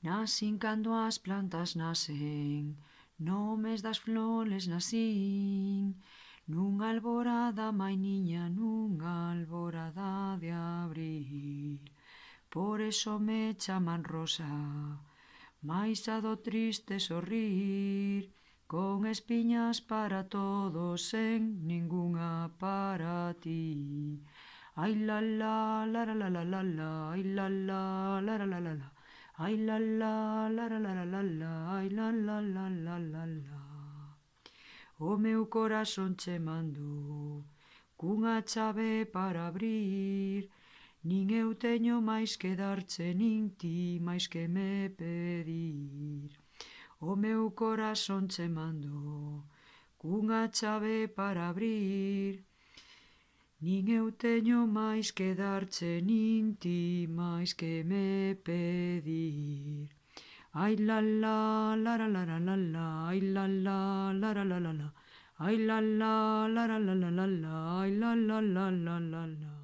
Nacín cando as plantas nacen, no mes das flores nacín, nunha alborada mainiña, nunha alborada de abril. Por eso me chaman Rosa, máis a do triste sorrir, con espiñas para todos, sen ningunha para ti. Ai la la, la la la la la la, ai la la, la la la la la. Ai la la, la la la la la la, ai la la la la la la. O meu corazón che mandou cunha chave para abrir, nin eu teño máis que darche, nin ti máis que me pedir. O meu corazón che mandou cunha chave para abrir, nin eu teño máis que darche, nin ti máis que me pedir. Ai la la, la la la la la la, ai la la, la la la la la, ai la la, la la la la la la, ai la la la la la la.